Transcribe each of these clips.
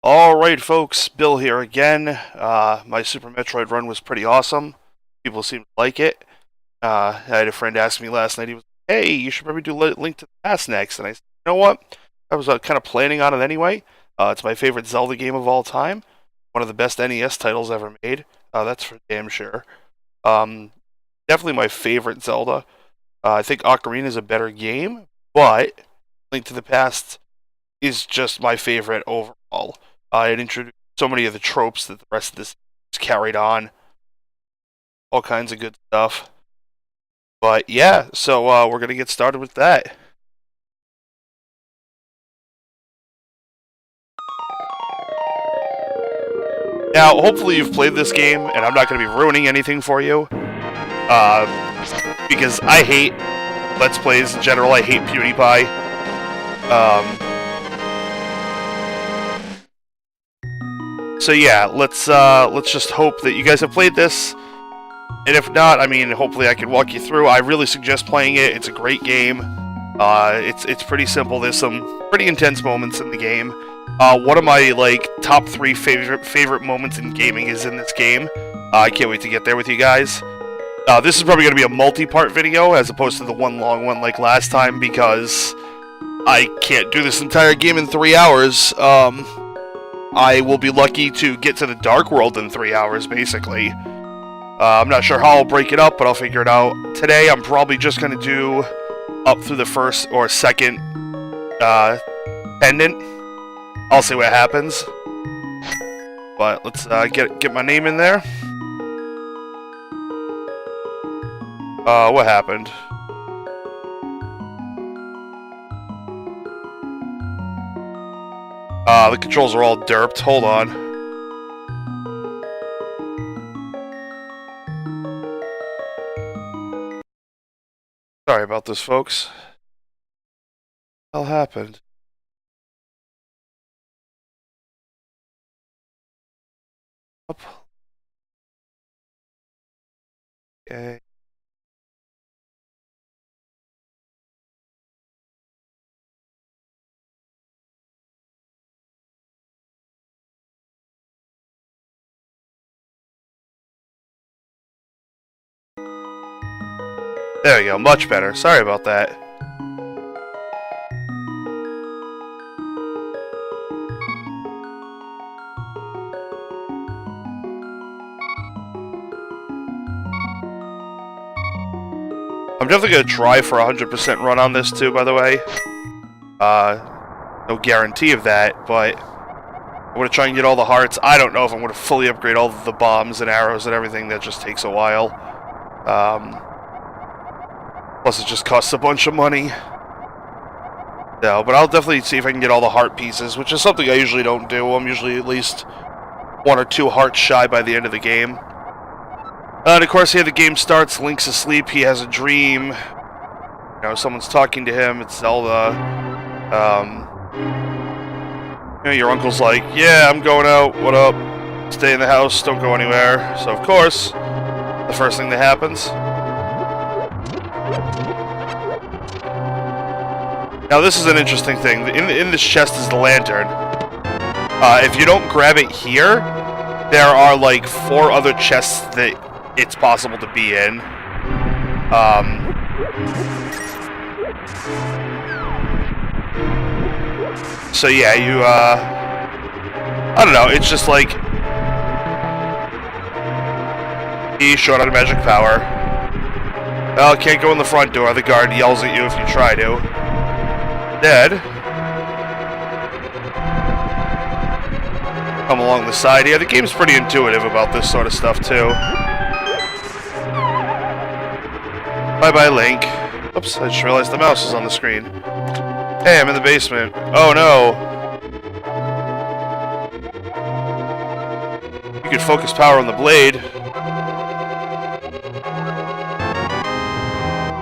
Alright folks, Bill here again. My Super Metroid run was pretty awesome. People seem to like it. I had a friend ask me last night, he was like, hey, you should probably do Link to the Past next. And I said, you know what? I was kind of planning on it anyway. It's my favorite Zelda game of all time. One of the best NES titles ever made. That's for damn sure. Definitely my favorite Zelda. I think Ocarina is a better game, but Link to the Past is just my favorite overall. It introduced so many of the tropes that the rest of this is carried on. All kinds of good stuff. But yeah, so we're going to get started with that. Now, hopefully you've played this game, and I'm not going to be ruining anything for you. Because I hate Let's Plays in general. I hate PewDiePie. So yeah, let's just hope that you guys have played this, and if not, I mean, hopefully I can walk you through. I really suggest playing it. It's a great game. It's pretty simple. There's some pretty intense moments in the game. One of my top 3 favorite moments in gaming is in this game. I can't wait to get there with you guys. This is probably going to be a multi-part video as opposed to the one long one like last time, because I can't do this entire game in 3 hours. I will be lucky to get to the Dark World in 3 hours, basically. I'm not sure how I'll break it up, but I'll figure it out. Today, I'm probably just going to do up through the first or second pendant. I'll see what happens. But let's get my name in there. What happened? The controls are all derped. Hold on. Sorry about this, folks. What the hell happened? Up. Okay. There we go, much better. Sorry about that. I'm definitely going to try for 100% run on this too, by the way. No guarantee of that, but I'm going to try and get all the hearts. I don't know if I'm going to fully upgrade all the bombs and arrows and everything. That just takes a while. Plus, it just costs a bunch of money. No, but I'll definitely see if I can get all the heart pieces, which is something I usually don't do. I'm usually at least 1 or 2 hearts shy by the end of the game. And of course, here the game starts. Link's asleep. He has a dream. You know, someone's talking to him. It's Zelda. You know, your uncle's like, yeah, I'm going out. What up? Stay in the house. Don't go anywhere. So, of course, the first thing that happens. Now, this is an interesting thing. In this chest is the lantern. If you don't grab it here, there are like 4 other chests that it's possible to be in. So yeah, you, I don't know, it's just like, he's short on magic power. Well, can't go in the front door, the guard yells at you if you try to. Dead. Come along the side here. The game's pretty intuitive about this sort of stuff, too. Bye-bye, Link. Oops, I just realized the mouse is on the screen. Hey, I'm in the basement. Oh, no. You can focus power on the blade.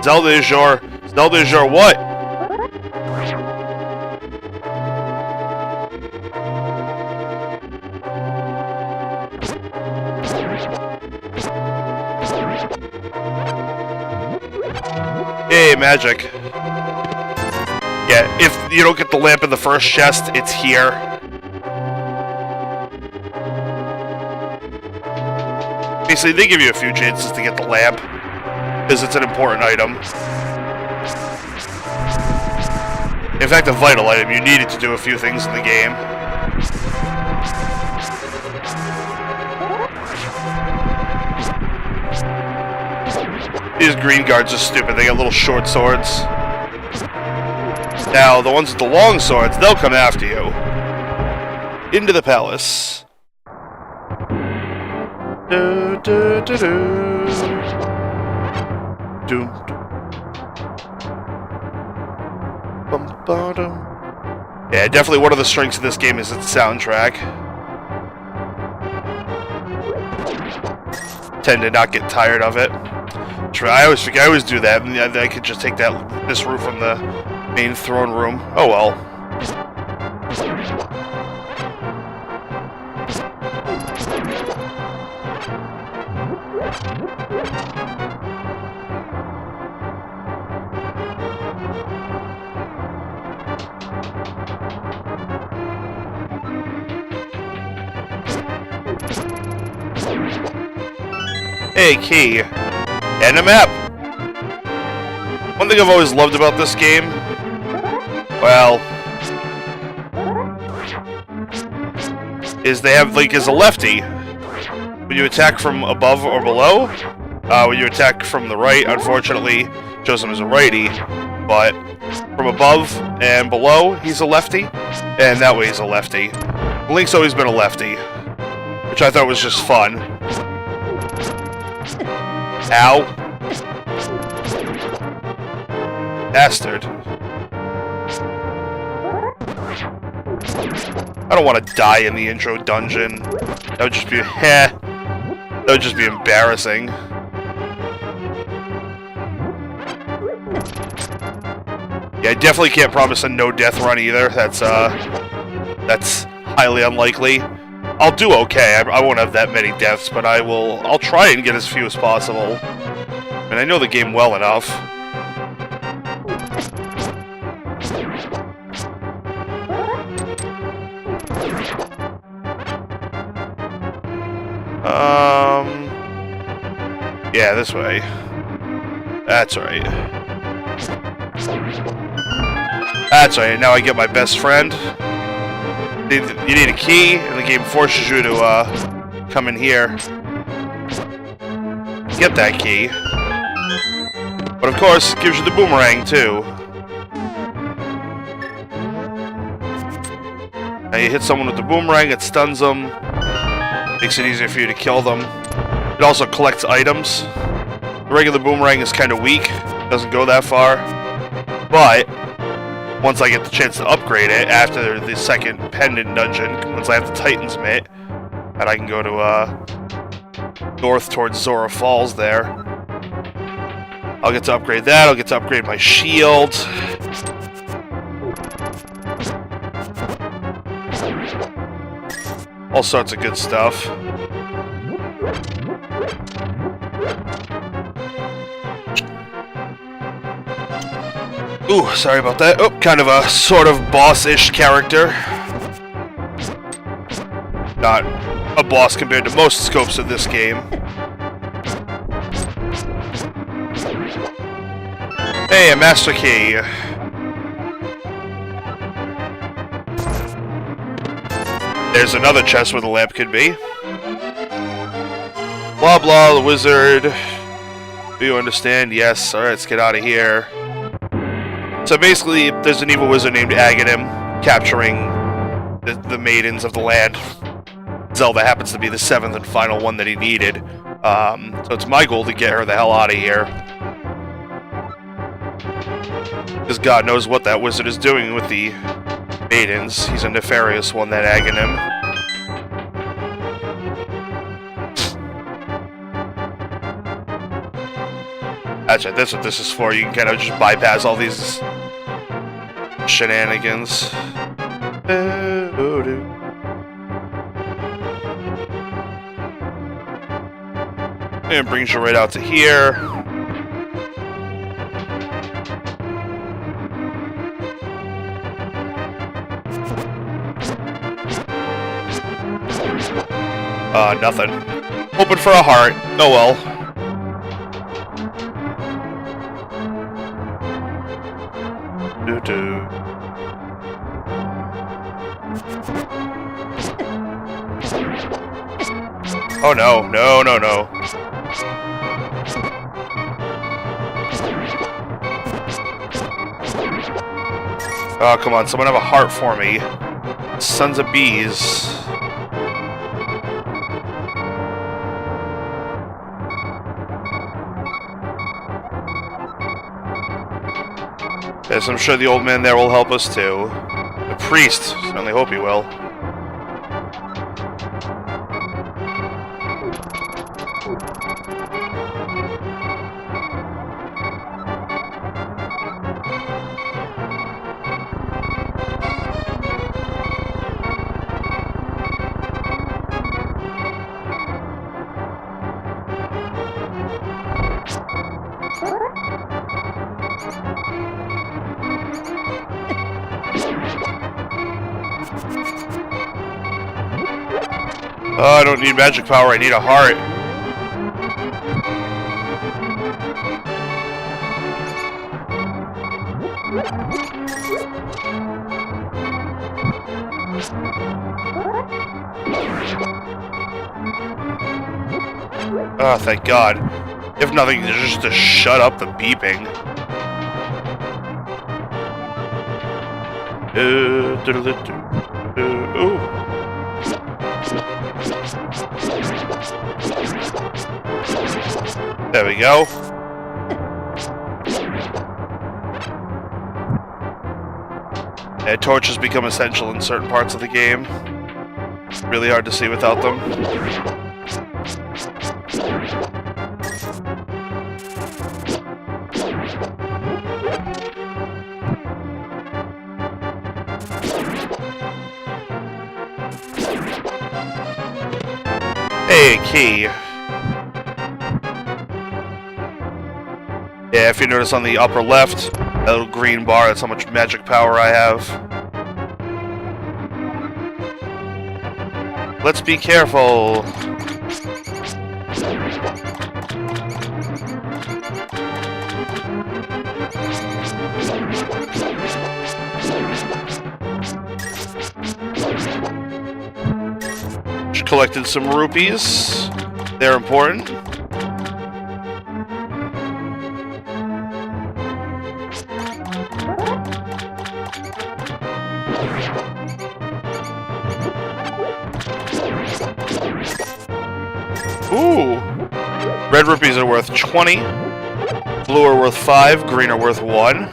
Zelda is your what? Hey, magic. Yeah, if you don't get the lamp in the first chest, it's here. Basically, they give you a few chances to get the lamp, because it's an important item. In fact, a vital item. You needed to do a few things in the game. These green guards are stupid. They got little short swords. Now, the ones with the long swords, they'll come after you. Into the palace. Do, do, do, do. Doom. Bum, ba, dum. Yeah, definitely one of the strengths of this game is its soundtrack. Tend to not get tired of it. I always forget. I always do that, and I could just take this route from the main throne room. Oh well. Hey, key. And a map! One thing I've always loved about this game, well, is they have, like, as a lefty, when you attack from above or below, when you attack from the right, unfortunately, shows him as a righty, but from above and below, he's a lefty, and that way he's a lefty. Link's always been a lefty, which I thought was just fun. Ow. Bastard. I don't want to die in the intro dungeon. That would just be, that would just be embarrassing. Yeah, I definitely can't promise a no-death run either. That's highly unlikely. I'll do okay. I won't have that many deaths, but I'll try and get as few as possible. And I know the game well enough. Yeah, this way. That's right. That's right, now I get my best friend. You need a key, and the game forces you to come in here. Get that key. But of course, it gives you the boomerang too. Now you hit someone with the boomerang, it stuns them. Makes it easier for you to kill them. It also collects items. The regular boomerang is kind of weak. Doesn't go that far. But once I get the chance to upgrade it after the second pendant dungeon, once I have the Titan's Mitt, and I can go to north towards Zora Falls there. I'll get to upgrade that, I'll get to upgrade my shield. All sorts of good stuff. Ooh, sorry about that. Oh, kind of a sort of boss-ish character. Not a boss compared to most scopes of this game. Hey, a master key. There's another chest where the lamp could be. Blah blah, the wizard. Do you understand? Yes. Alright, let's get out of here. So basically, there's an evil wizard named Aghanim capturing the maidens of the land. Zelda happens to be the 7th and final one that he needed. So it's my goal to get her the hell out of here. Because God knows what that wizard is doing with the maidens. He's a nefarious one, that Aghanim. That's right, that's what this is for. You can kind of just bypass all these shenanigans. And it brings you right out to here. Nothing. Hoping for a heart. Oh well. Doo-doo. Oh no, no, no, no. Oh, come on, someone have a heart for me. Sons of bees. Yes, I'm sure the old man there will help us too. The priest, certainly hope he will. Oh, I don't need magic power, I need a heart. Oh, thank God. If nothing, just to shut up the beeping. Ooh. There we go. Yeah, torches become essential in certain parts of the game. Really hard to see without them. Hey, key. Yeah, if you notice on the upper left, that little green bar, that's how much magic power I have. Let's be careful. Just collected some rupees. They're important. Ooh! Red rupees are worth 20. Blue are worth 5. Green are worth 1.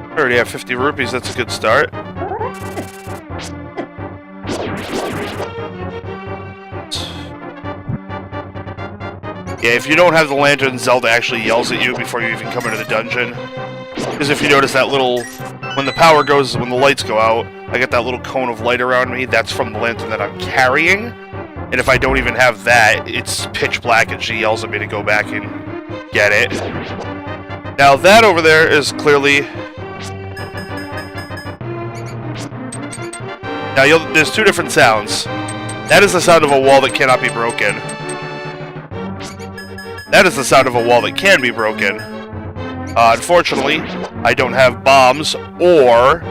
I already have 50 rupees, that's a good start. Yeah, if you don't have the lantern, Zelda actually yells at you before you even come into the dungeon. Because if you notice that little... when the power goes, when the lights go out, I get that little cone of light around me. That's from the lantern that I'm carrying. And if I don't even have that, it's pitch black and she yells at me to go back and get it. Now that over there is clearly... Now there's two different sounds. That is the sound of a wall that cannot be broken. That is the sound of a wall that can be broken. Unfortunately, I don't have bombs or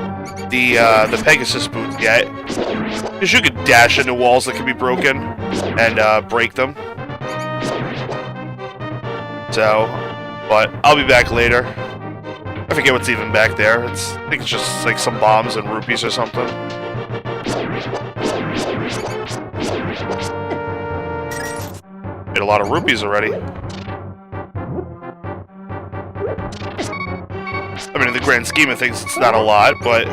the Pegasus boots yet. Because you could dash into walls that can be broken and break them. So, but I'll be back later. I forget what's even back there. I think it's just like some bombs and rupees or something. Made a lot of rupees already. I mean, in the grand scheme of things, it's not a lot, but...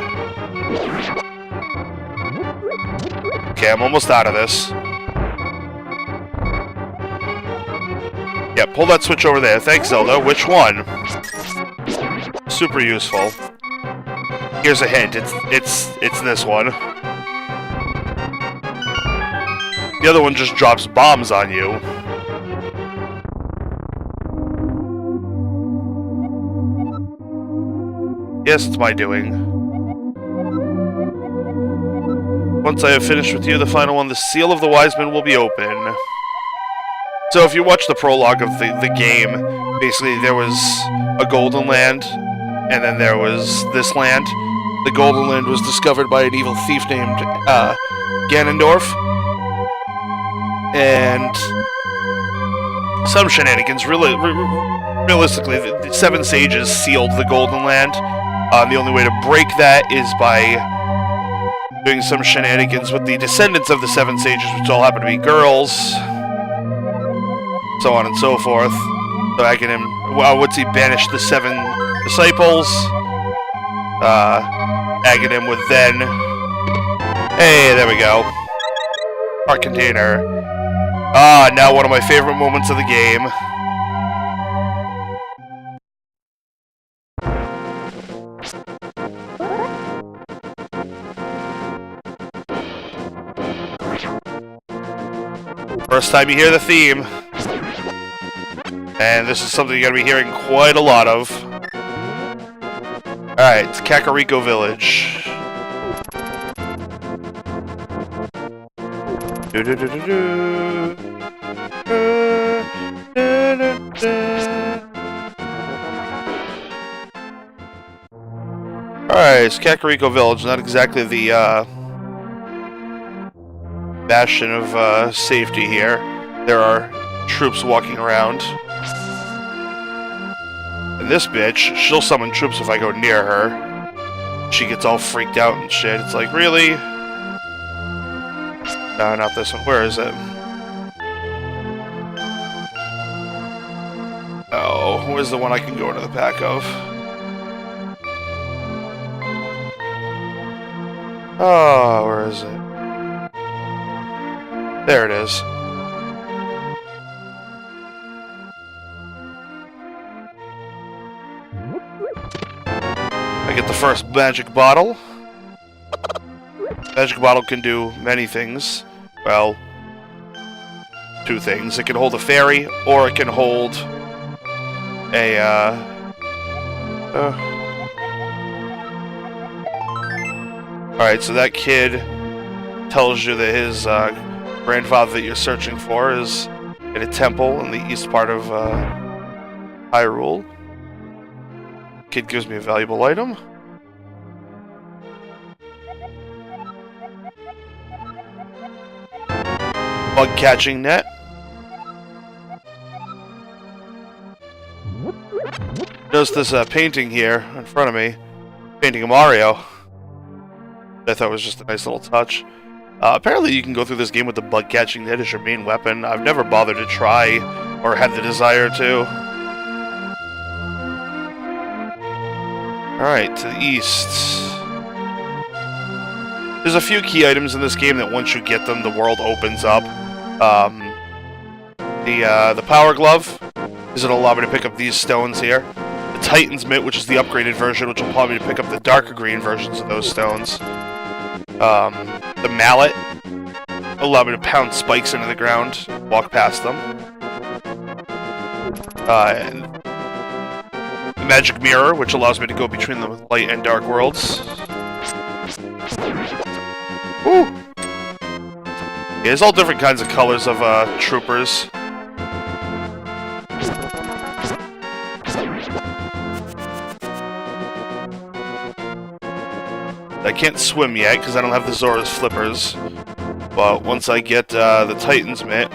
Okay, I'm almost out of this. Yeah, pull that switch over there. Thanks, Zelda. Which one? Super useful. Here's a hint. It's this one. The other one just drops bombs on you. Yes, it's my doing. Once I have finished with you, the final one, the Seal of the Wise Men, will be open. So if you watch the prologue of the game, basically there was a Golden Land, and then there was this land. The Golden Land was discovered by an evil thief named Ganondorf. And some shenanigans. Realistically, the Seven Sages sealed the Golden Land. The only way to break that is by doing some shenanigans with the descendants of the Seven Sages, which all happen to be girls. So on and so forth. So Aghanim, once he banished the 7 disciples, Aghanim would then... Hey, there we go. Heart container. Now one of my favorite moments of the game. First time you hear the theme. And this is something you're going to be hearing quite a lot of. Alright, it's Kakariko Village. Alright, it's Kakariko Village, not exactly the bastion of safety here. There are troops walking around. And this bitch, she'll summon troops if I go near her. She gets all freaked out and shit. It's like, really? No, not this one. Where is it? Oh, where's the one I can go into the pack of? Oh, where is it? There it is. I get the first magic bottle. Magic bottle can do many things. Well, 2 things. It can hold a fairy, or it can hold a, Alright, so that kid tells you that his grandfather that you're searching for is in a temple in the east part of Hyrule. Kid gives me a valuable item. Bug catching net. Notice this painting here in front of me. Painting of Mario. I thought was just a nice little touch. Apparently you can go through this game with the bug catching net as your main weapon. I've never bothered to try or had the desire to. Alright, to the east. There's a few key items in this game that once you get them, the world opens up. The Power Glove is going to allow me to pick up these stones here. The Titan's Mitt, which is the upgraded version, which will allow me to pick up the darker green versions of those stones. The Mallet will allow me to pound spikes into the ground, walk past them. And the Magic Mirror, which allows me to go between the light and dark worlds. Woo! Yeah, there's all different kinds of colors of troopers. I can't swim yet because I don't have the Zora's Flippers. But once I get the Titan's Mitt,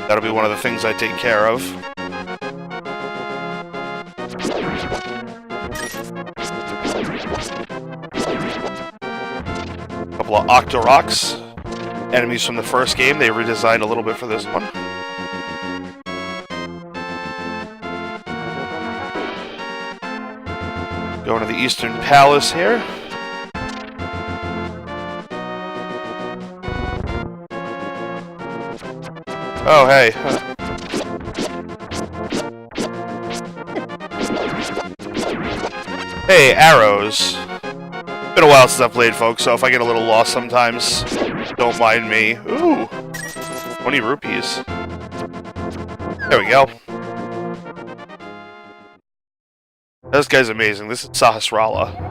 that'll be one of the things I take care of. A couple of Octoroks. Enemies from the first game, they redesigned a little bit for this one. Going to the Eastern Palace here. Oh, hey. Hey, arrows. Been a while since I've played, folks, so if I get a little lost sometimes, don't mind me. Ooh, 20 rupees. There we go. This guy's amazing. This is Sahasrara.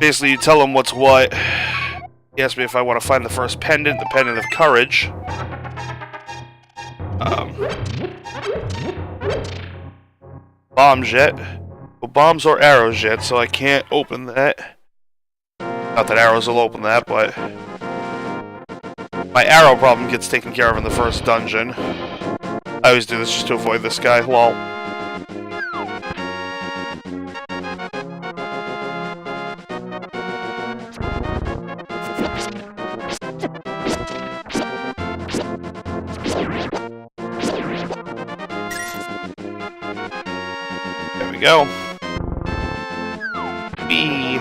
Basically, you tell him what's what. He asked me if I want to find the first pendant, the pendant of courage. Bomb jet. Well, bombs or arrows yet, so I can't open that. Not that arrows will open that, but my arrow problem gets taken care of in the first dungeon. I always do this just to avoid this guy. Lol. There we go. B.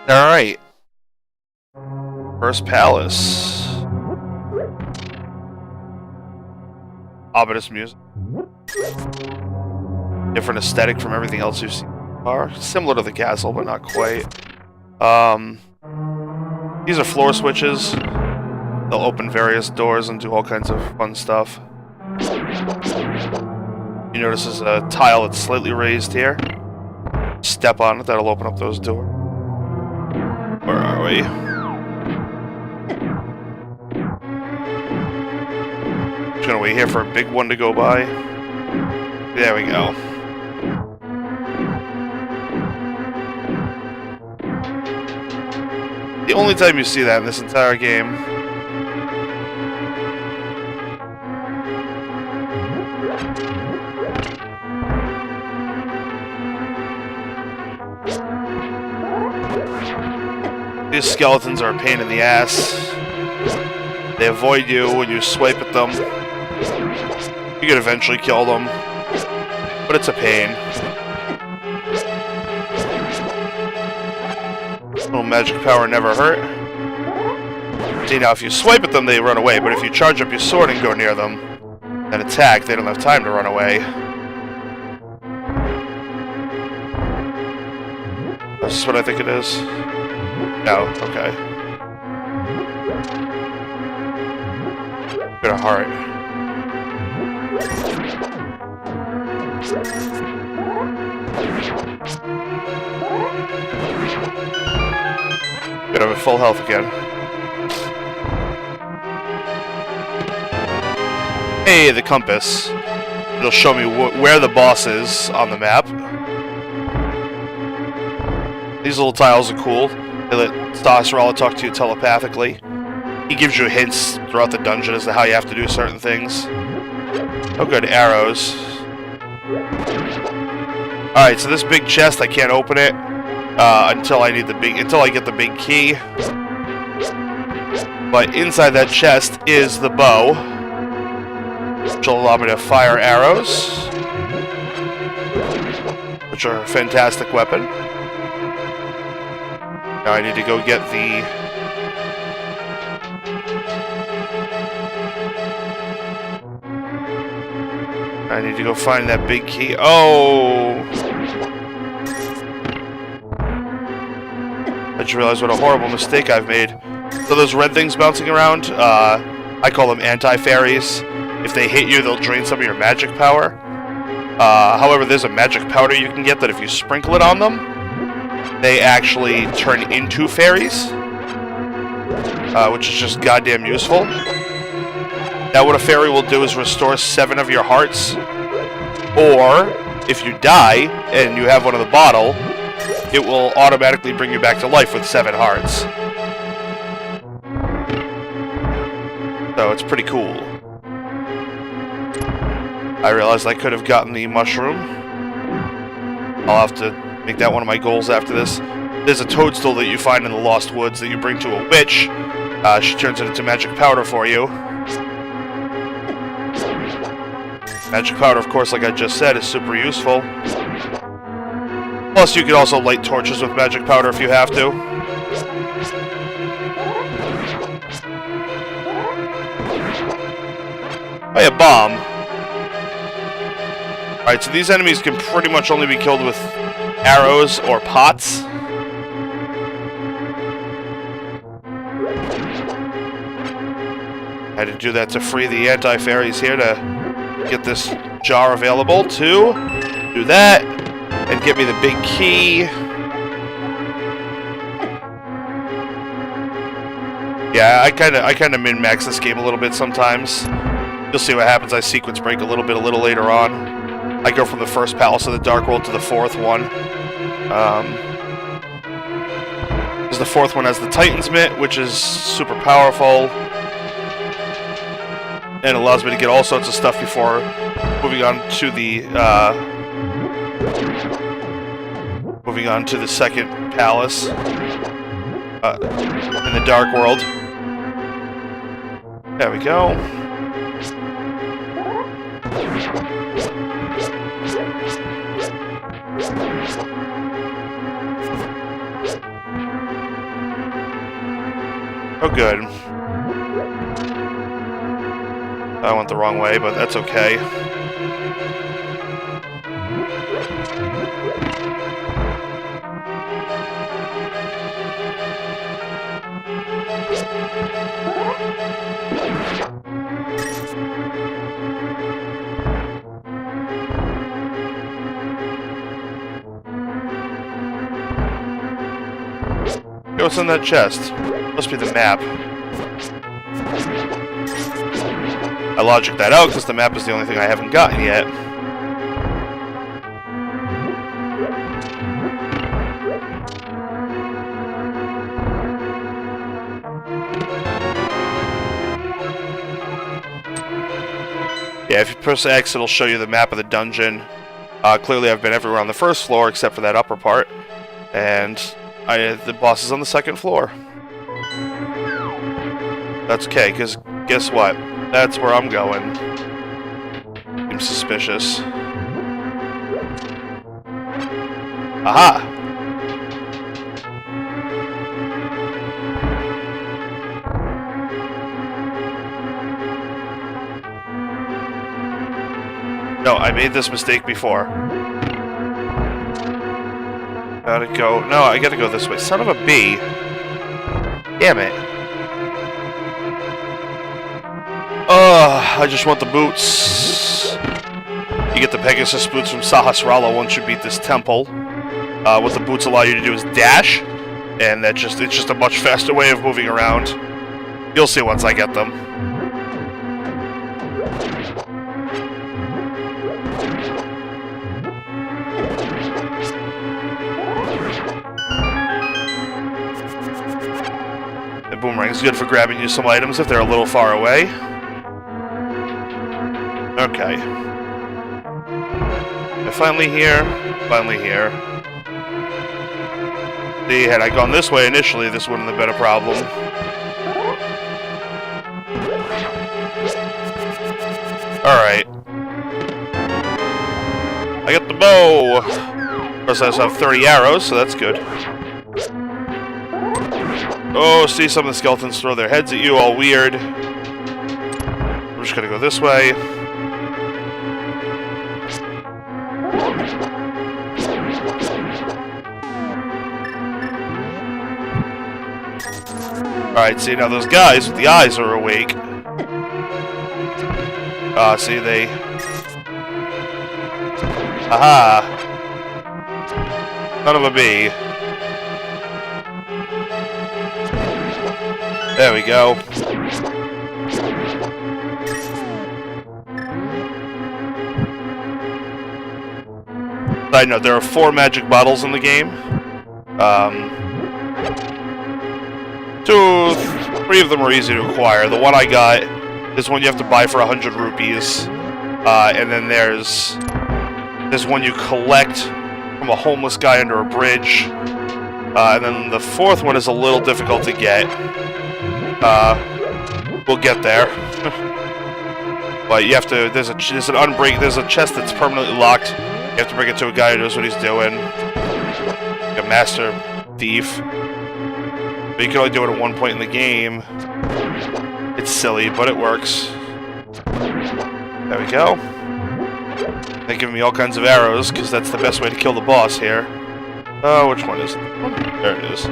Alright. First palace. Ominous music. Different aesthetic from everything else you've seen so far. Similar to the castle, but not quite. These are floor switches. They'll open various doors and do all kinds of fun stuff. You notice there's a tile that's slightly raised here. Step on it, that'll open up those doors. Where are we? Just gonna wait here for a big one to go by. There we go. The only time you see that in this entire game. These skeletons are a pain in the ass. They avoid you when you swipe at them. You can eventually kill them, but it's a pain. Little magic power never hurt. See, now if you swipe at them, they run away, but if you charge up your sword and go near them and attack, they don't have time to run away. This is what I think it is. No, okay. Got a heart. Good, I'm at full health again. Hey, the compass. It'll show me where the boss is on the map. These little tiles are cool. They let Sahasrara talk to you telepathically. He gives you hints throughout the dungeon as to how you have to do certain things. Oh good, arrows. Alright, so this big chest, I can't open it until I get the big key. But inside that chest is the bow, which will allow me to fire arrows, which are a fantastic weapon. Now I need to go get the... I need to go find that big key. Oh! I just realized what a horrible mistake I've made. So those red things bouncing around, I call them anti-fairies. If they hit you, they'll drain some of your magic power. However, there's a magic powder you can get that if you sprinkle it on them, they actually turn into fairies, which is just goddamn useful. Now what a fairy will do is restore 7 of your hearts, or if you die and you have one in the bottle, it will automatically bring you back to life with 7 hearts. So it's pretty cool. I realized I could have gotten the mushroom. I'll have to make that one of my goals after this. There's a toadstool that you find in the Lost Woods that you bring to a witch. She turns it into magic powder for you. Magic powder, of course, like I just said, is super useful. Plus, you can also light torches with magic powder if you have to. Oh yeah, bomb. Alright, so these enemies can pretty much only be killed with arrows or pots. I had to do that to free the anti-fairies here to get this jar available to do that and get me the big key. Yeah, I kind of min-max this game a little bit sometimes. You'll see what happens. I sequence break a little later on. I go from the first palace of the Dark World to the fourth one. Because the fourth one has the Titan's Mitt, which is super powerful. And allows me to get all sorts of stuff before moving on to the second palace in the Dark World. There we go. Oh, good. I went the wrong way, but that's okay. Hey, what's in that chest? Must be the map. I logic that out because the map is the only thing I haven't gotten yet. Yeah, if you press X, it'll show you the map of the dungeon. Clearly, I've been everywhere on the first floor except for that upper part, and the boss is on the second floor. That's okay, because guess what? That's where I'm going. Seems suspicious. Aha! No, I made this mistake before. Gotta go. No, I gotta go this way. Son of a bee. Damn it. I just want the boots. You get the Pegasus boots from Sahasrara once you beat this temple. What the boots allow you to do is dash, and it's just a much faster way of moving around. You'll see once I get them. The boomerang is good for grabbing you some items if they're a little far away. Okay. Finally here. Finally here. See, had I gone this way initially, this wouldn't have been a problem. Alright. I got the bow! Of course, I also have 30 arrows, so that's good. Oh, see, some of the skeletons throw their heads at you, all weird. I'm just gonna go this way. Alright, see, now those guys with the eyes are awake. See, they... Aha! Son of a bee. There we go. Side note, there are 4 magic bottles in the game. 3 of them are easy to acquire. The one I got is one you have to buy for 100 rupees. And then there's one you collect from a homeless guy under a bridge. And then the 4th one is a little difficult to get. We'll get there. But you have to, there's a chest that's permanently locked. You have to bring it to a guy who knows what he's doing. Like a master thief. But you can only do it at one point in the game. It's silly, but it works. There we go. They're giving me all kinds of arrows, because that's the best way to kill the boss here. Oh, which one is it? There it is.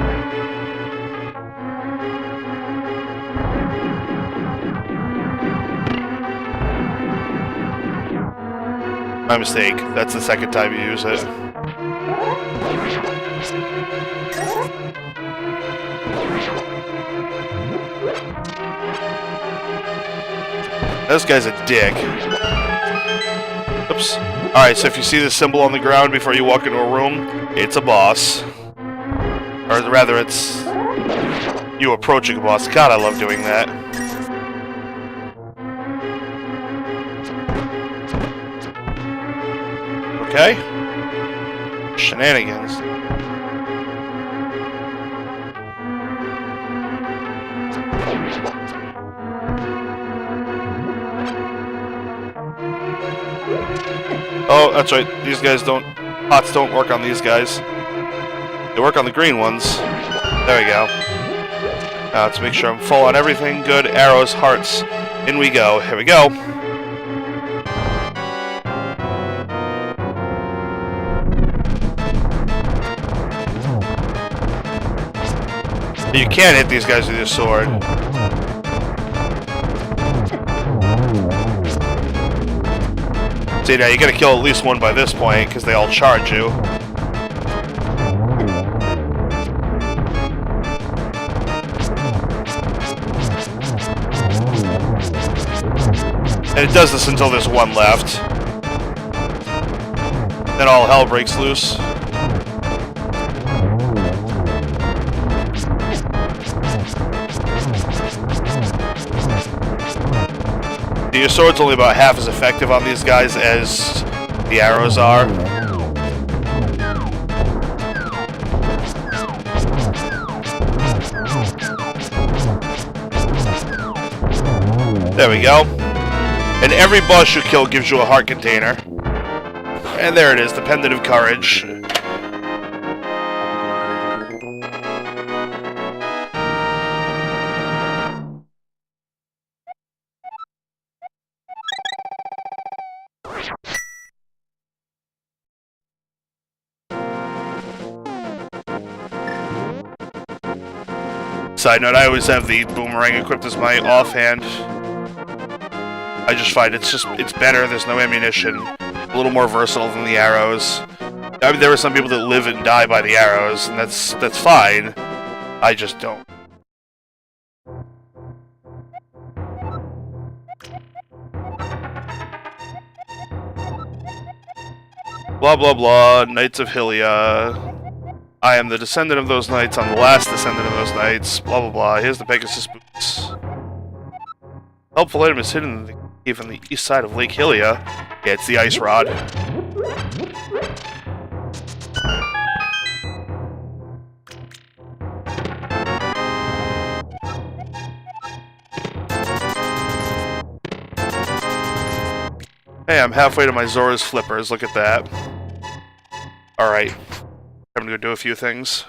My mistake. That's the second time you use it. This guy's a dick. Oops. Alright, so if you see this symbol on the ground before you walk into a room, it's a boss. Or rather, it's you approaching a boss. God, I love doing that. Okay. Shenanigans. Oh, that's right. These guys don't... Pots don't work on these guys. They work on the green ones. There we go. Now let's make sure I'm full on everything. Good. Arrows, hearts. In we go. Here we go. You can't hit these guys with your sword. See, now you gotta kill at least one by this point, because they all charge you. And it does this until there's one left. Then all hell breaks loose. Your sword's only about half as effective on these guys as the arrows are. There we go. And every boss you kill gives you a heart container. And there it is, the Pendant of Courage. Side note, I always have the boomerang equipped as my offhand. I just find it's better, there's no ammunition. A little more versatile than the arrows. I mean, there are some people that live and die by the arrows, and that's fine. I just don't. Blah blah blah, Knights of Hylia. I am the descendant of those knights, I'm the last descendant of those knights, blah blah blah. Here's the Pegasus boots. Helpful item is hidden in the cave on the east side of Lake Hylia. Yeah, it's the ice rod. Hey, I'm halfway to my Zora's Flippers, look at that. Alright. I'm gonna go do a few things.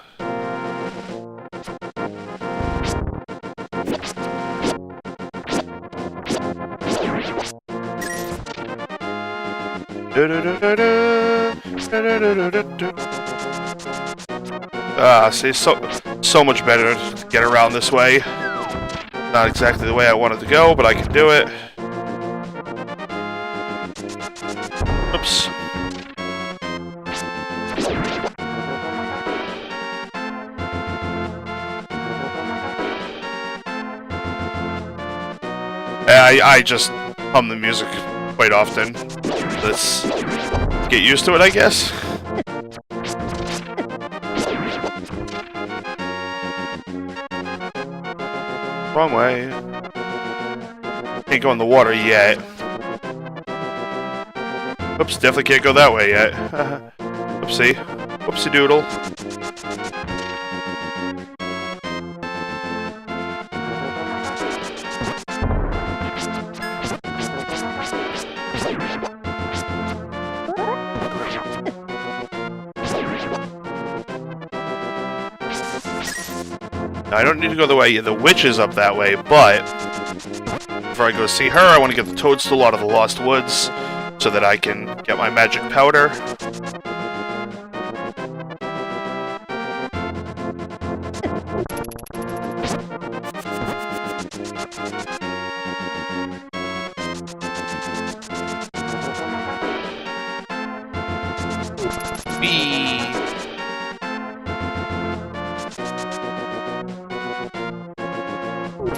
See, so much better to get around this way. Not exactly the way I wanted to go, but I can do it. Oops. I just hum the music quite often. Let's get used to it, I guess. Wrong way. Can't go in the water yet. Oops, definitely can't go that way yet. Oopsie. Whoopsie doodle. I don't need to go the way the witch is up that way, but before I go see her, I want to get the toadstool out of the Lost Woods so that I can get my magic powder.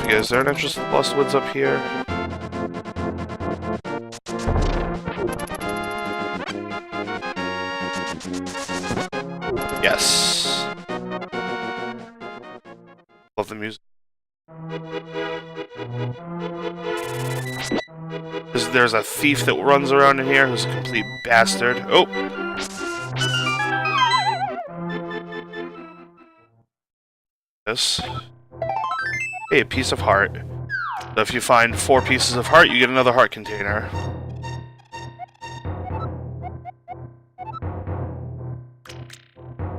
Is there an entrance to the Lost Woods up here? Yes. Love the music. There's a thief that runs around in here who's a complete bastard. Oh! This. Hey, a piece of heart. So if you find 4 pieces of heart, you get another heart container.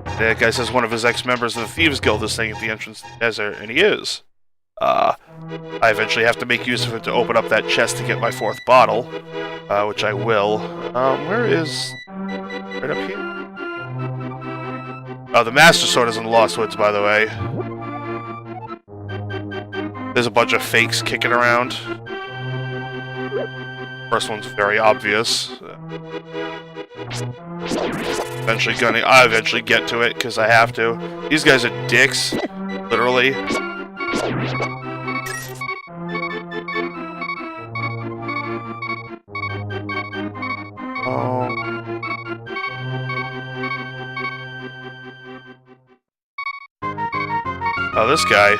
That guy says one of his ex-members of the Thieves Guild is staying at the entrance to the desert, and he is. I eventually have to make use of it to open up that chest to get my 4th bottle, which I will. Where is... right up here? Oh, the Master Sword is in the Lost Woods, by the way. There's a bunch of fakes kicking around. First one's very obvious. I'll eventually get to it, because I have to. These guys are dicks. Literally. Oh, this guy.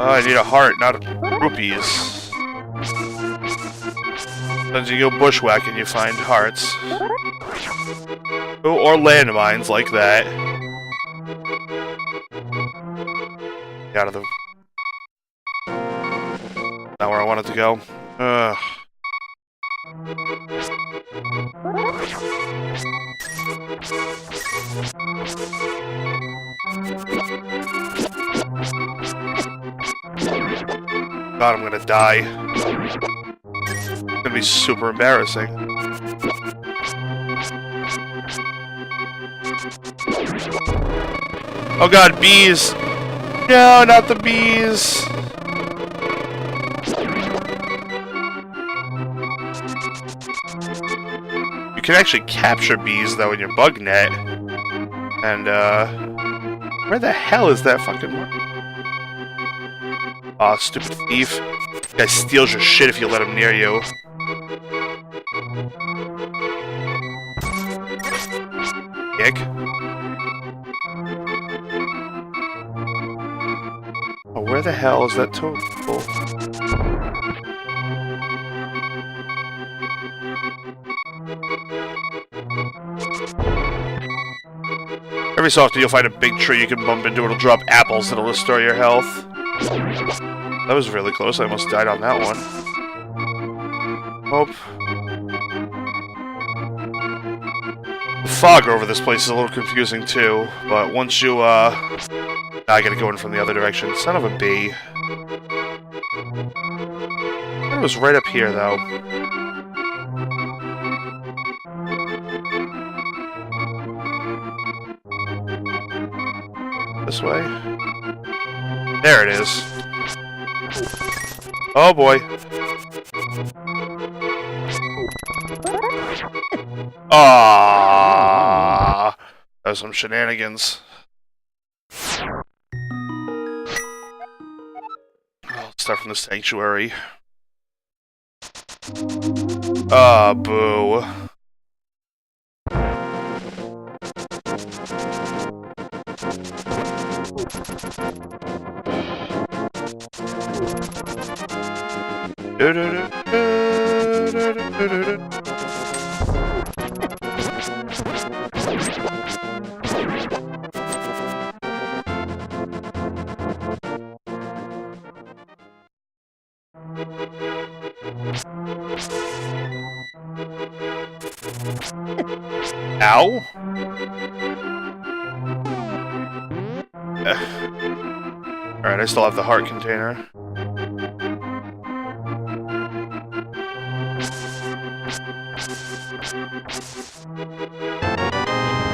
Oh, I need a heart, not rupees. Sometimes you go bushwhacking, you find hearts. Oh, or landmines like that. Get out of the... Not where I wanted to go. Ugh. God, I'm gonna die. It's gonna be super embarrassing. Oh god, bees! No, not the bees! You can actually capture bees, though, in your bug net. And, where the hell is that fucking one? Aw, stupid thief. This guy steals your shit if you let him near you. Dick. Oh, where the hell is that toad? Every so often you'll find a big tree you can bump into. It'll drop apples that'll restore your health. That was really close. I almost died on that one. Oh. The fog over this place is a little confusing too, but once you, I gotta go in from the other direction. Son of a bee. It was right up here, though. This way? There it is. Oh boy. Ah, that was some shenanigans. Let's start from the sanctuary. Ah, boo. Ow! Alright, I still have the heart container.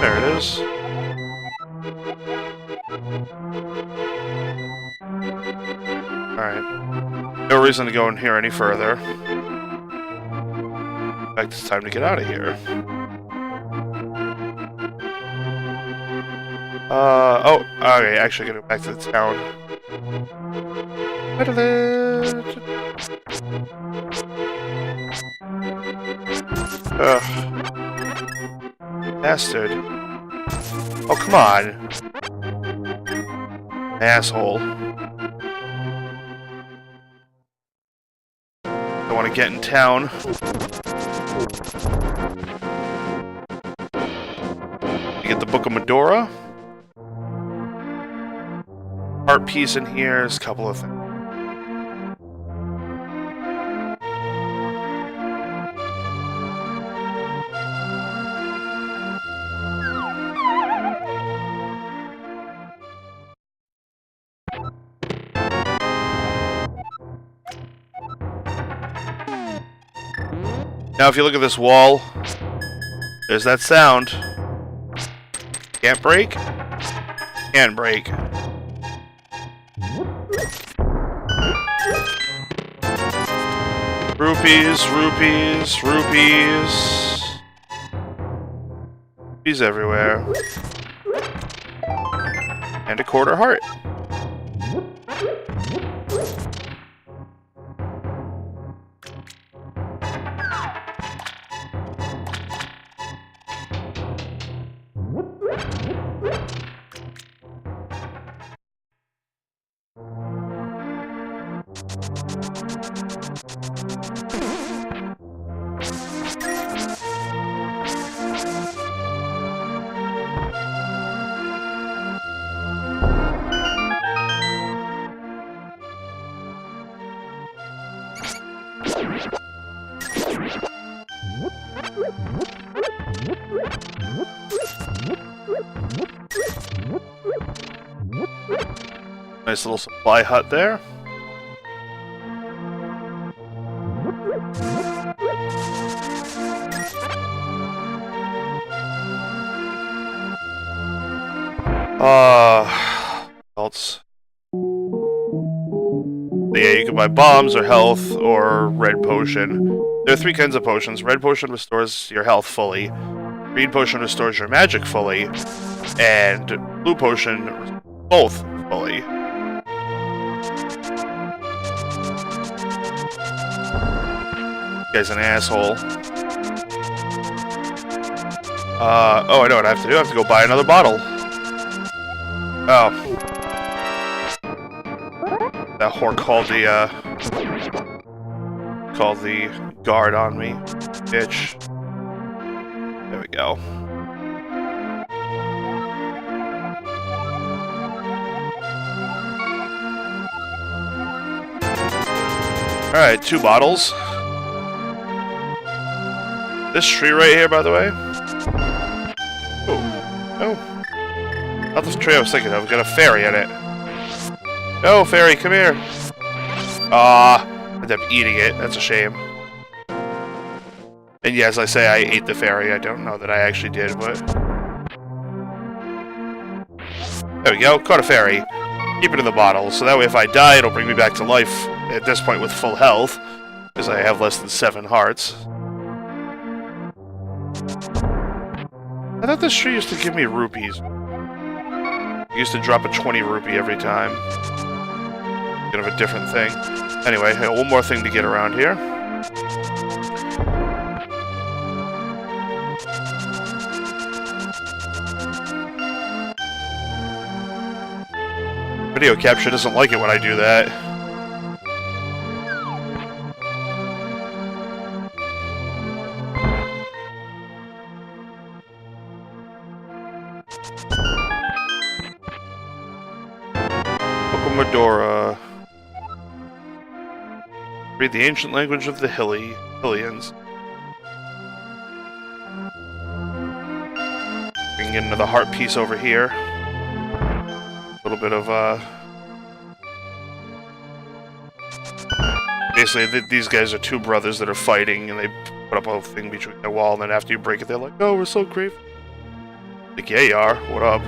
There it is. Alright. No reason to go in here any further. In fact, it's time to get out of here. Oh, okay, actually gotta go back to the town. Ugh. Bastard. Oh, come on. Asshole. I want to get in town. You get the Book of Medora. Art piece in here. There's a couple of things. Now, if you look at this wall, there's that sound. Can't break. Can break. Rupees, rupees, rupees. Rupees everywhere. And a quarter heart. Nice little supply hut there. Else. Yeah, you can buy bombs or health or red potion. There are three kinds of potions. Red potion restores your health fully. Green potion restores your magic fully. And blue potion restores both fully. Guy's an asshole. Oh, I know what I have to do. I have to go buy another bottle. Oh. That whore called the guard on me. Bitch. There we go. Alright, 2 bottles. This tree right here, by the way. Oh. Not the tree I was thinking of. It's got a fairy in it. No, fairy, come here. I ended up eating it. That's a shame. And yes, I say I ate the fairy. I don't know that I actually did, but... There we go. Caught a fairy. Keep it in the bottle, so that way if I die, it'll bring me back to life at this point with full health, because I have less than 7 hearts. I thought this tree used to give me rupees. It used to drop a 20 rupee every time. Kind of a different thing. Anyway, I got one more thing to get around here. Video capture doesn't like it when I do that. Medora. Read the ancient language of the Hylians. We can get another heart piece over here. A little bit of, basically, these guys are two brothers that are fighting, and they put up a thing between the wall, and then after you break it, they're like, oh, we're so grateful. Like, yeah, you are. What up?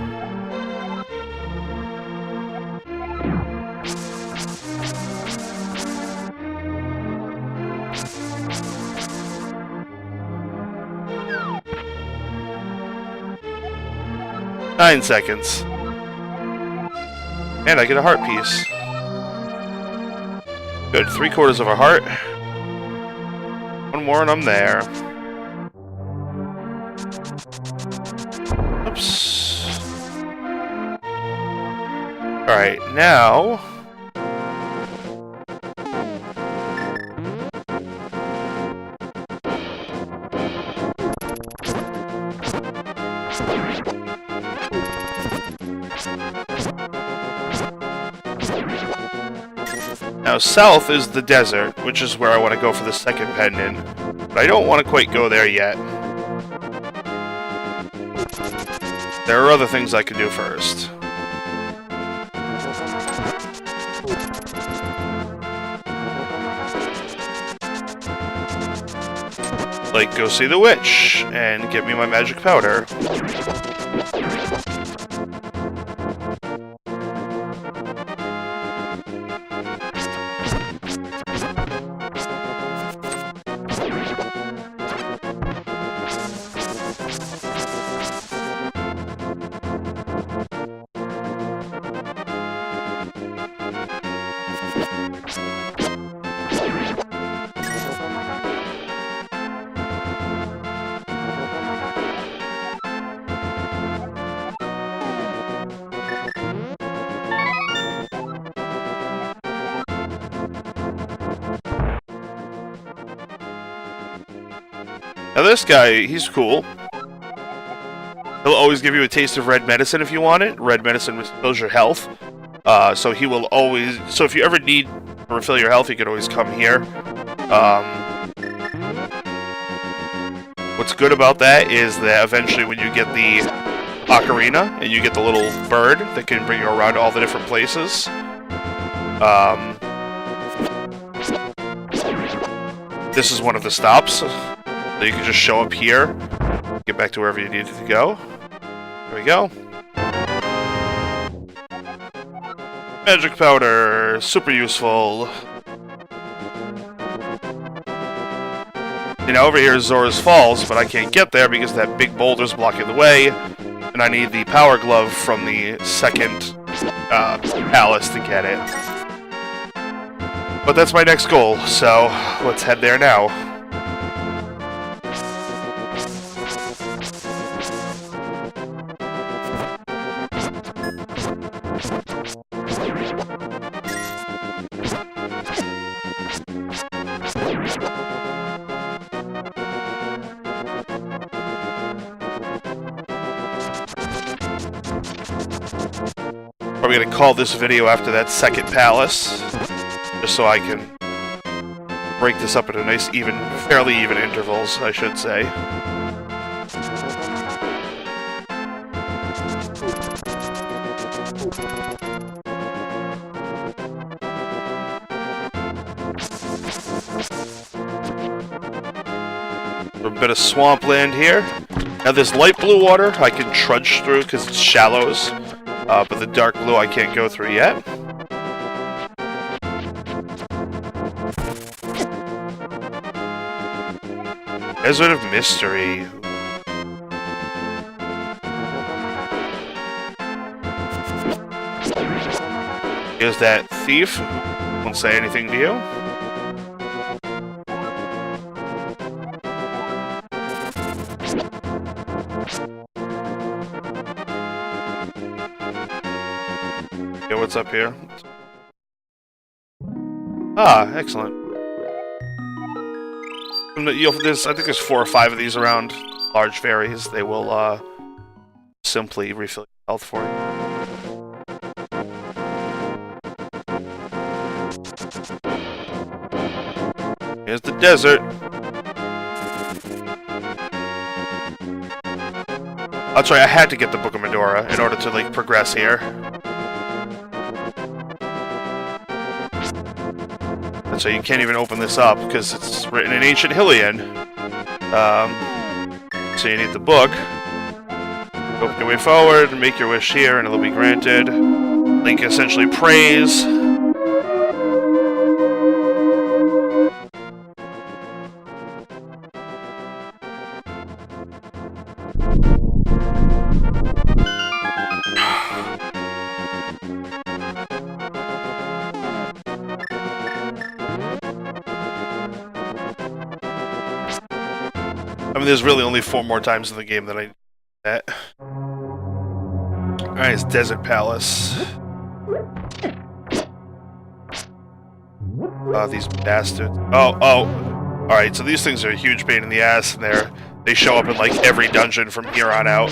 9 seconds. And I get a heart piece. Good, 3/4 of a heart. One more and I'm there. Oops. Alright, now... Now, south is the desert, which is where I want to go for the second pendant, but I don't want to quite go there yet. There are other things I can do first. Like, go see the witch, and give me my magic powder. Now this guy, he's cool. He'll always give you a taste of red medicine if you want it. Red medicine refills your health. So he will always... So if you ever need to refill your health, you can always come here. What's good about that is that eventually when you get the ocarina, and you get the little bird that can bring you around to all the different places, this is one of the stops. So you can just show up here, get back to wherever you needed to go. There we go. Magic powder, super useful. You know, over here is Zora's Falls, but I can't get there because that big boulder's blocking the way, and I need the power glove from the second palace to get it. But that's my next goal, so let's head there now. Probably gonna call this video after that second palace, just so I can break this up into nice, fairly even intervals, I should say. A bit of swampland here. Now this light blue water I can trudge through because it's shallows. But the dark blue I can't go through yet. Desert of Mystery. Here's that thief. Won't say anything to you. What's up here? Ah, excellent. I think there's 4 or 5 of these around. Large fairies. They will simply refill your health for you. Here's the desert. That's right, I had to get the Book of Medora in order to, like, progress here. And so you can't even open this up, because it's written in Ancient Hylian. So you need the book. Open your way forward, and make your wish here, and it'll be granted. Link essentially prays. I mean, there's really only 4 more times in the game that I need that. Alright, it's Desert Palace. These bastards. Oh. Alright, so these things are a huge pain in the ass, and they show up in, like, every dungeon from here on out.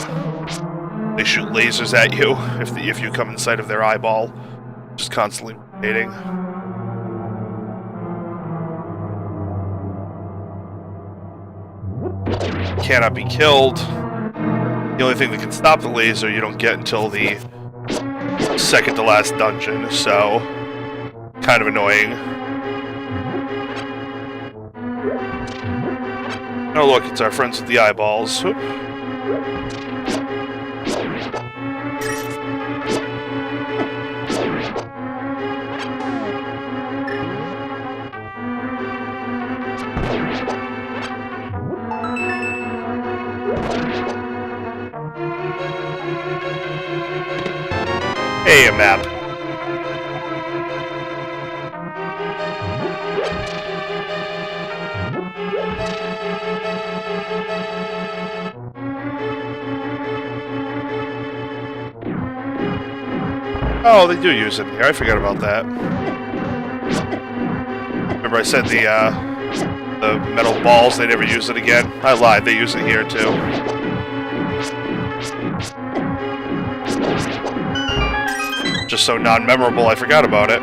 They shoot lasers at you if you come in sight of their eyeball. Just constantly rotating. Cannot be killed. The only thing that can stop the laser you don't get until the second to last dungeon, so kind of annoying. Oh look, it's our friends with the eyeballs. Whoop. Hey, a map. Oh, they do use it here. I forgot about that. Remember I said the metal balls, they never use it again? I lied, they use it here too. Just so non-memorable, I forgot about it.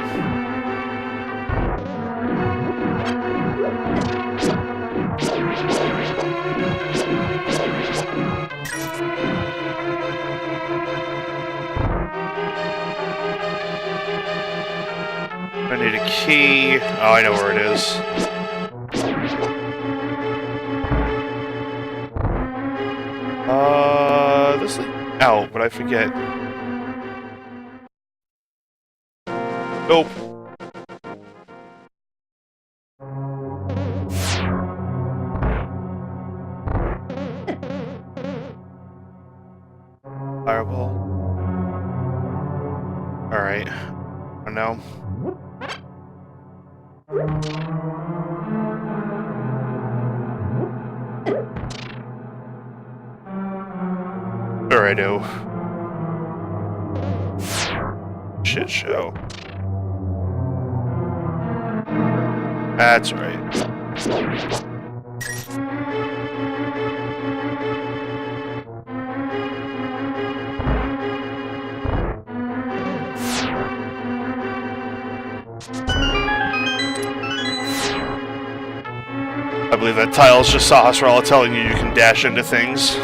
I need a key. Oh, I know where it is. This thing out, but I forget. Nope. Fireball. Alright. Oh no. Sure I do. Shit show. That's right. I believe that tile's just Sahasrara telling you can dash into things.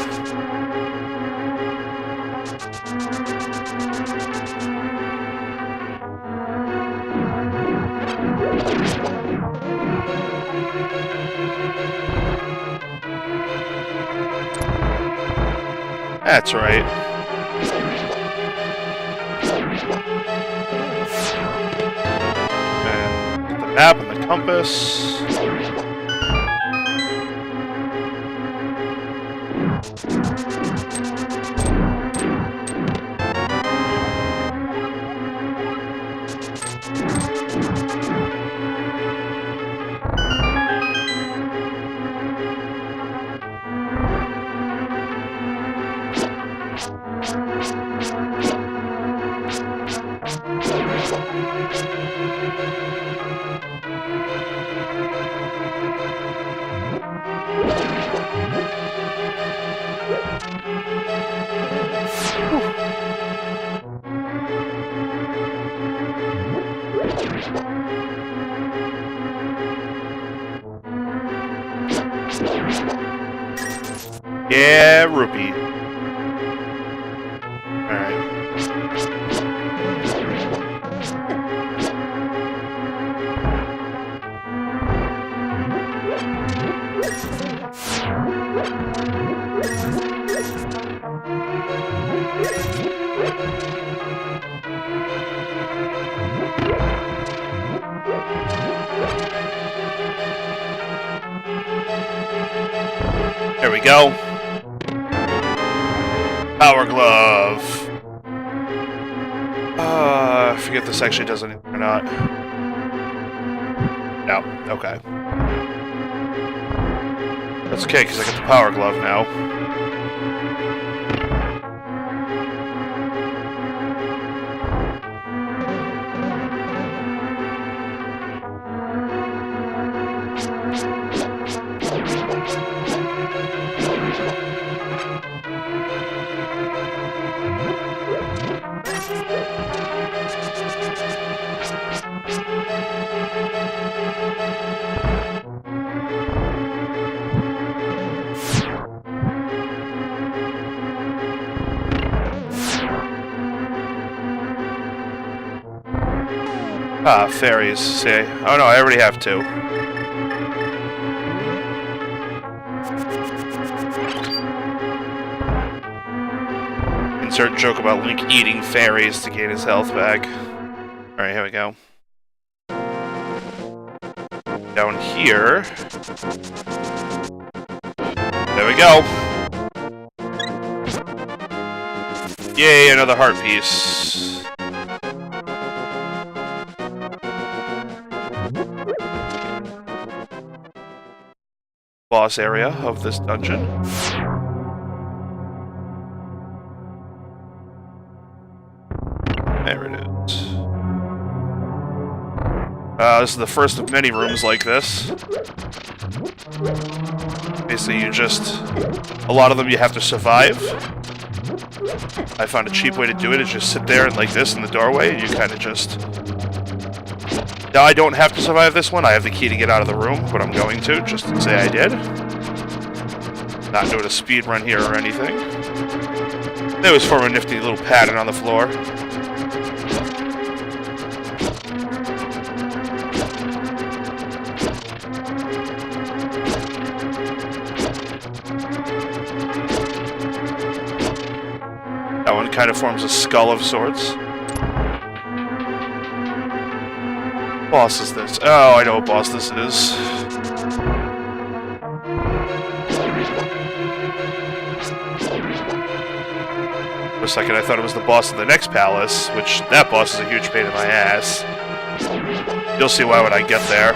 That's right. And get the map and the compass. Yeah, rupee. There we go. Power glove. I forget this actually does anything or not. No, okay. That's okay, because I got the power glove now. Ah, fairies. See? Oh no, I already have two. Insert joke about Link eating fairies to gain his health back. Alright, here we go. Down here. There we go. Yay, another heart piece. Boss area of this dungeon. There it is. This is the first of many rooms like this. Basically, a lot of them you have to survive. I found a cheap way to do it is just sit there and like this in the doorway, and you kind of just... Now, I don't have to survive this one. I have the key to get out of the room, but I'm going to, just to say I did. Not doing a speed run here or anything. There was for a nifty little pattern on the floor. That one kind of forms a skull of sorts. Boss is this? Oh, I know what boss this is. For a second, I thought it was the boss of the next palace, which that boss is a huge pain in my ass. You'll see why when I get there.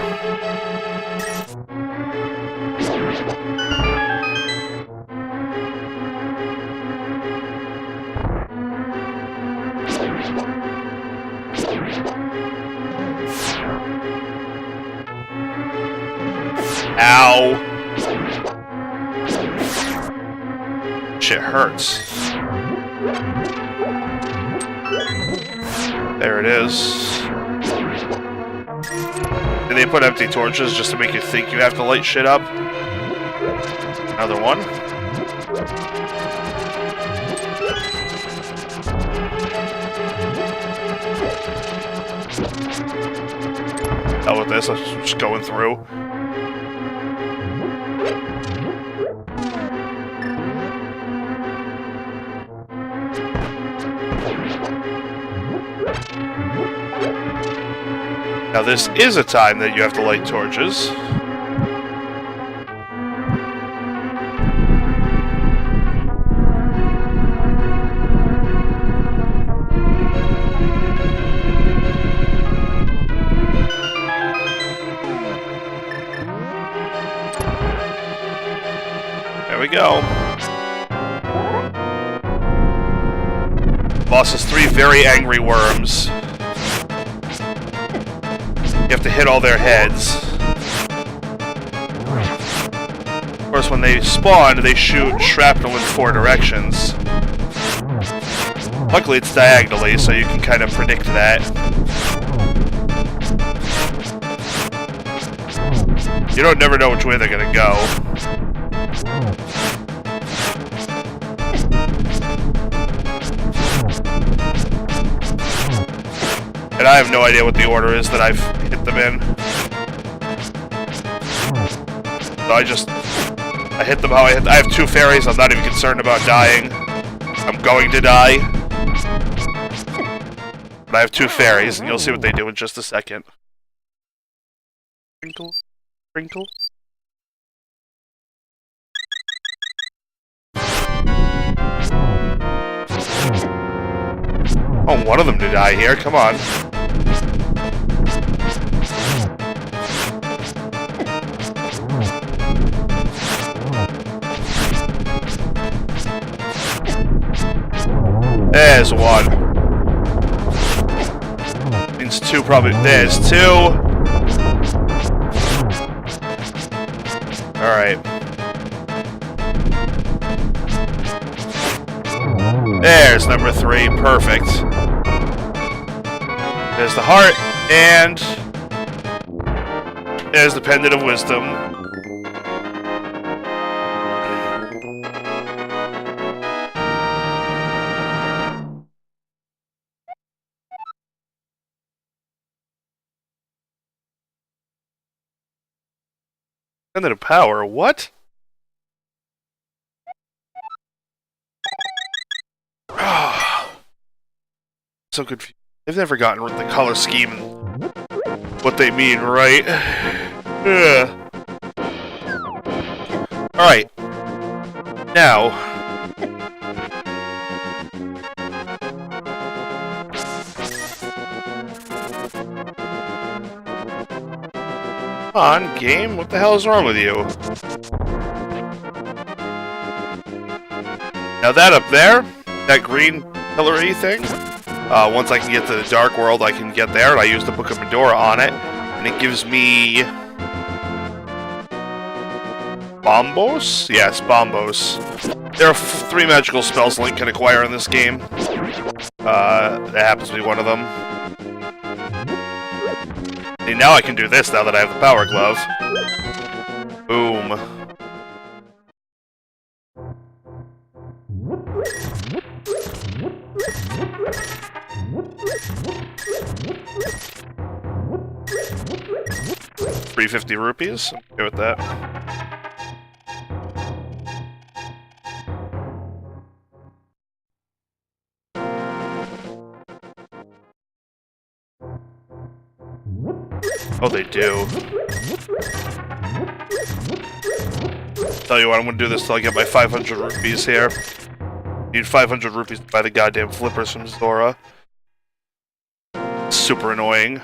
Ow. Shit hurts. There it is. Did they put empty torches just to make you think you have to light shit up? Another one. Hell with this, I'm just going through. Now this is a time that you have to light torches. There we go. Boss has 3 very angry worms. You have to hit all their heads. Of course, when they spawn, they shoot shrapnel in 4 directions. Luckily, it's diagonally, so you can kind of predict that. You don't never know which way they're gonna go. And I have no idea what the order is that I've hit them in. So I just I hit them how I hit. I have 2 fairies. I'm not even concerned about dying. I'm going to die. But I have 2 fairies, and you'll see what they do in just a second. Sprinkle, sprinkle. Oh, one of them to die here. Come on. There's 1. Means 2 probably. There's 2. Alright. There's number 3. Perfect. There's the heart, and there's the pendant of wisdom. Pendant of power, what? So confused. I've never gotten the color scheme and what they mean, right? Yeah. Alright. Now. Come on, game. What the hell is wrong with you? Now that up there, that green pillar-y thing, once I can get to the Dark World, I can get there, and I use the Book of Medora on it, and it gives me... Bombos? Yes, Bombos. There are 3 magical spells Link can acquire in this game. That happens to be one of them. And now I can do this now that I have the Power Glove. Boom. ₹350. I'm okay with that. Oh, they do. Tell you what, I'm gonna do this till I get my 500 rupees here. Need 500 rupees to buy the goddamn flippers from Zora. Super annoying.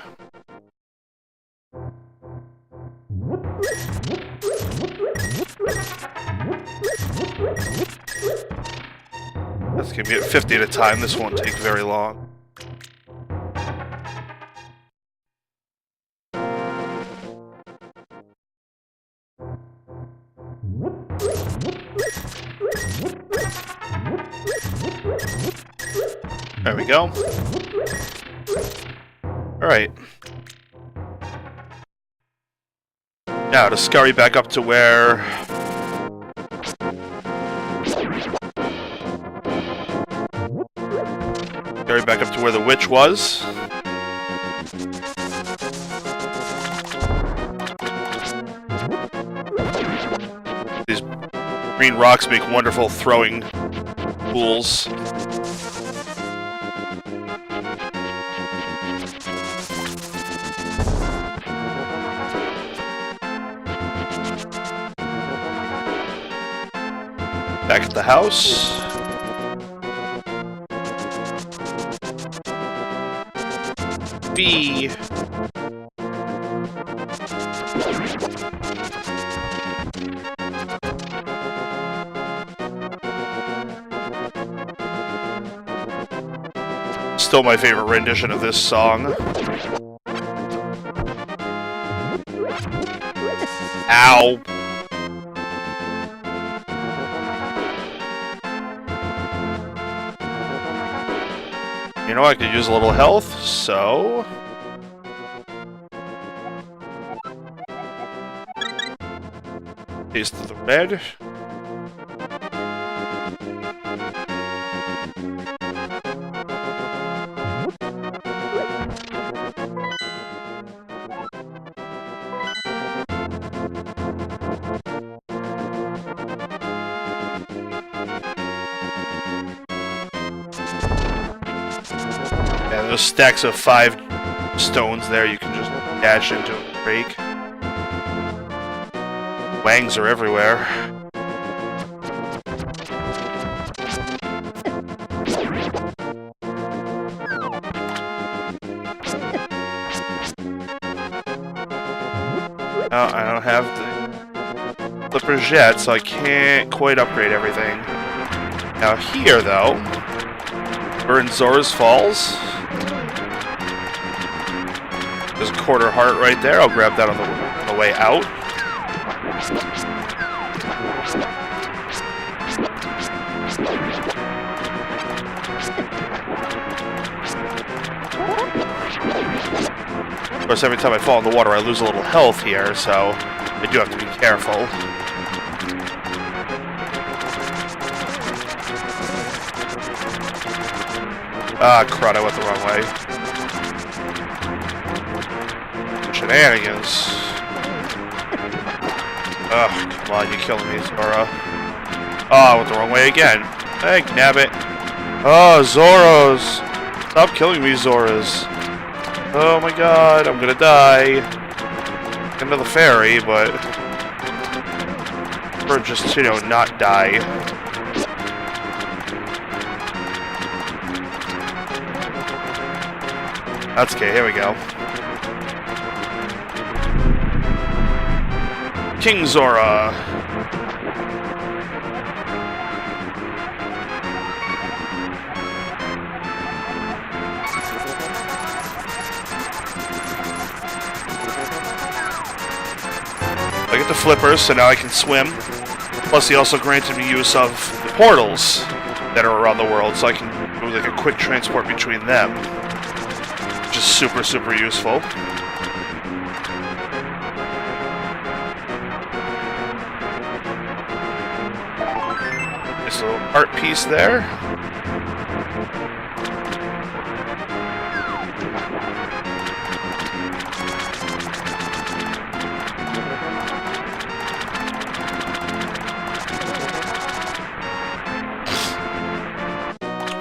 That's gonna be at 50 at a time. This won't take very long. There we go. Alright. Now to scurry back up to where... Scurry back up to where the witch was. These green rocks make wonderful throwing pools. Back at the house. B. Still my favorite rendition of this song. Ow. You know, I could use a little health, so... Taste of the red. Those stacks of 5 stones there you can just dash into and break. Wangs are everywhere. Oh, I don't have the flippers yet, so I can't quite upgrade everything. Now here, though, we're in Zora's Falls. There's a quarter heart right there. I'll grab that on the way out. Of course, every time I fall in the water, I lose a little health here, so I do have to be careful. Ah, crud, I went the wrong way. Shenanigans. Ugh, come on, you're killing me, Zora. Oh, I went the wrong way again. Hey, nabbit. Oh, Zoras! Stop killing me, Zoras. Oh my god, I'm gonna die. Into the ferry, but... or just, you know, not die. That's okay, here we go. King Zora. I get the flippers, so now I can swim. Plus, he also granted me use of the portals that are around the world, so I can do like a quick transport between them. Which is super, super useful. Nice little art piece there.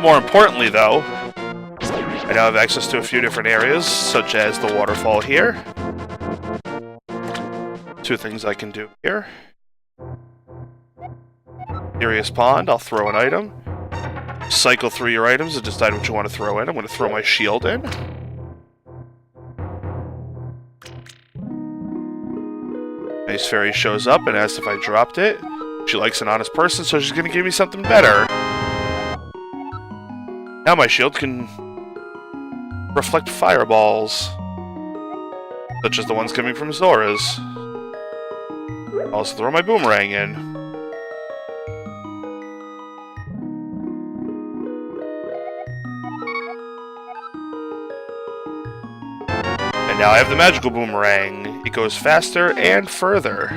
More importantly, though, I now have access to a few different areas, such as the waterfall here. 2 things I can do here. Serious Pond, I'll throw an item. Cycle through your items and decide what you want to throw in. I'm going to throw my shield in. Nice Fairy shows up and asks if I dropped it. She likes an honest person, so she's going to give me something better. Now my shield can reflect fireballs, such as the ones coming from Zora's. I'll also throw my boomerang in. And now I have the magical boomerang. It goes faster and further.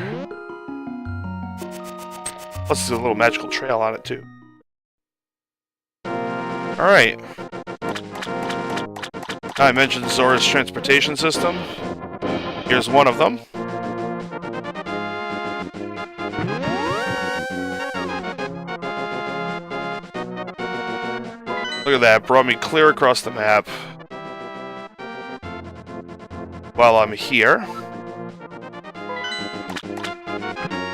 Plus there's a little magical trail on it too. Alright. I mentioned Zora's transportation system. Here's one of them. Look at that, brought me clear across the map. While I'm here,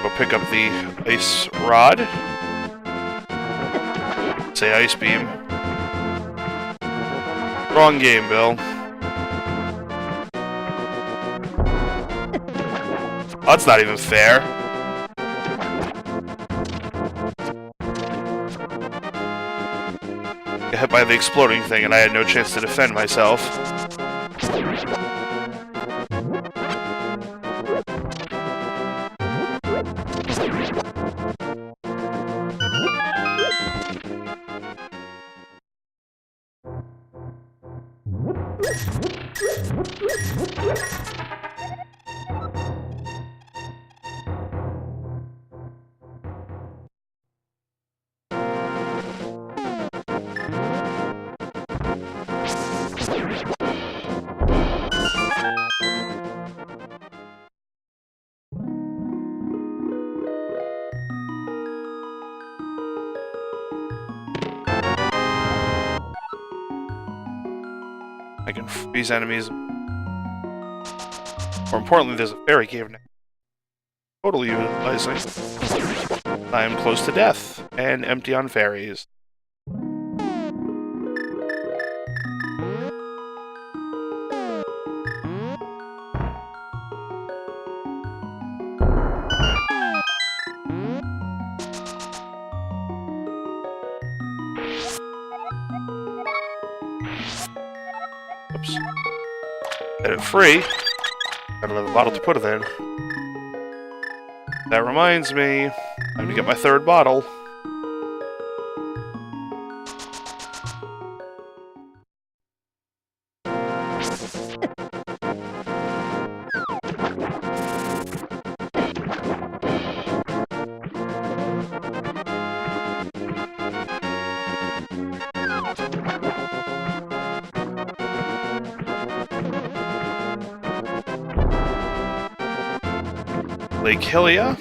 go pick up the ice rod. Say ice beam. Wrong game, Bill. Oh, that's not even fair. Got hit by the exploding thing and I had no chance to defend myself. I can freeze enemies. More importantly, there's a fairy cave now. Totally utilizing. I am close to death and empty on fairies. Oops. Set it free. Got another bottle to put it in. That reminds me, time to get my third bottle. Lake Hylia.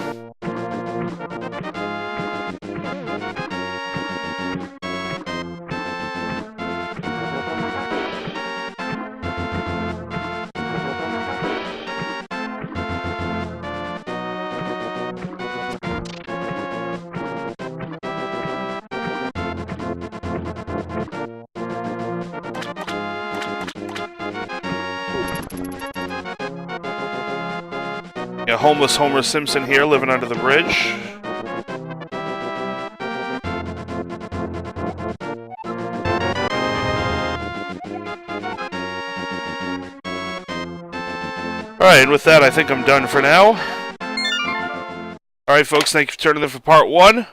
Yeah, homeless Homer Simpson here, living under the bridge. Alright, and with that, I think I'm done for now. Alright, folks, thank you for turning in for part 1.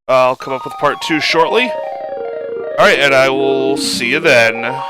I'll come up with part 2 shortly. Alright, and I will see you then.